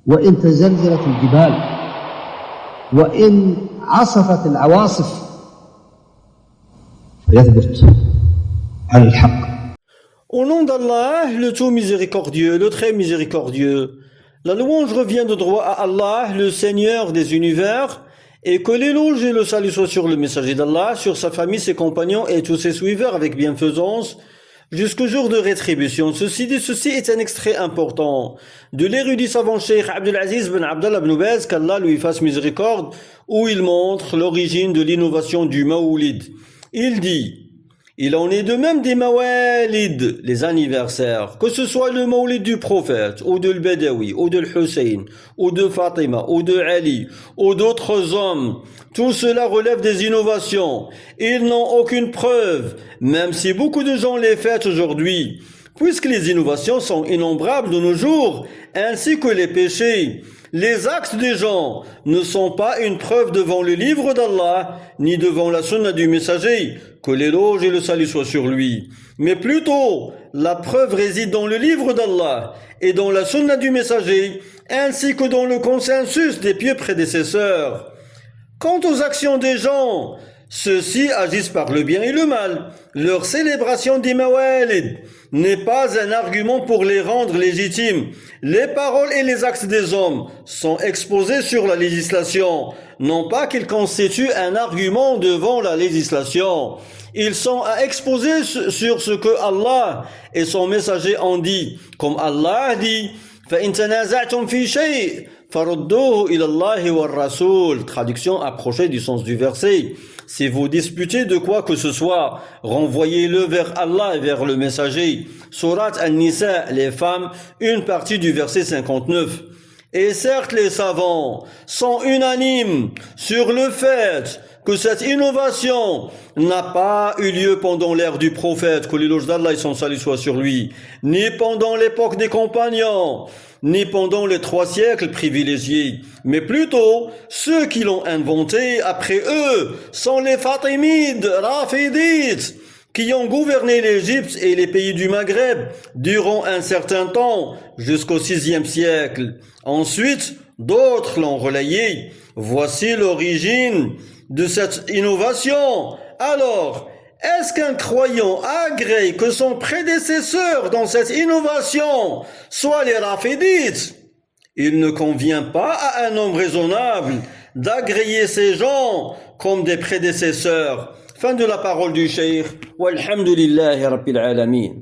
وإن تزلزلت الجبال وإن عصفت العواصف فيثبت على الحق. Au nom d'Allah, le tout miséricordieux, le très miséricordieux, la louange revient de droit à Allah, le Seigneur des univers, et que l'éloge et le salut soient sur le messager d'Allah, sur sa famille, ses compagnons et tous ses suiveurs avec bienfaisance, jusqu'au jour de rétribution. Ceci est un extrait important de l'érudit savant Cheikh Abdelaziz ben Abdallah ben Baz, qu'Allah lui fasse miséricorde, où il montre l'origine de l'innovation du Mawlid. Il dit: il en est de même des Mawalid, les anniversaires, que ce soit le Mawlid du prophète, ou de l'Badawi, ou de l'Hussein, ou de Fatima, ou de Ali, ou d'autres hommes. Tout cela relève des innovations. Ils n'ont aucune preuve, même si beaucoup de gens les fêtent aujourd'hui. Puisque les innovations sont innombrables de nos jours, ainsi que les péchés. Les actes des gens ne sont pas une preuve devant le livre d'Allah, ni devant la sunna du messager, que l'éloge et le salut soient sur lui. Mais plutôt, la preuve réside dans le livre d'Allah et dans la sunna du messager, ainsi que dans le consensus des pieux prédécesseurs. Quant aux actions des gens, ceux-ci agissent par le bien et le mal. Leur célébration des Mawalid n'est pas un argument pour les rendre légitimes. Les paroles et les actes des hommes sont exposés sur la législation, non pas qu'ils constituent un argument devant la législation. Ils sont à exposer sur ce que Allah et son messager ont dit, comme Allah dit: فَإِن تَنَازَعْتُمْ فِي شَيْءٍ فَرُدُّوهُ إِلَى اللَّهِ وَالرَّسُولِ. Traduction approchée du sens du verset. Si vous disputez de quoi que ce soit, renvoyez-le vers Allah et vers le messager. Surat An-Nisa, les femmes, une partie du verset 59. Et certes, les savants sont unanimes sur le fait que cette innovation n'a pas eu lieu pendant l'ère du prophète, que l'éloge d'Allah et son salut soit sur lui, ni pendant l'époque des compagnons, ni pendant les 3 siècles privilégiés, mais plutôt ceux qui l'ont inventé après eux sont les Fatimides, Rafidites, qui ont gouverné l'Égypte et les pays du Maghreb durant un certain temps, jusqu'au 6e siècle. Ensuite, d'autres l'ont relayé. Voici l'origine de cette innovation. Alors, est-ce qu'un croyant agrée que son prédécesseur dans cette innovation soit les Rafidites? Il ne convient pas à un homme raisonnable d'agréer ces gens comme des prédécesseurs. Fin de la parole du cheikh. Walhamdulillahi Rabbil Alamin.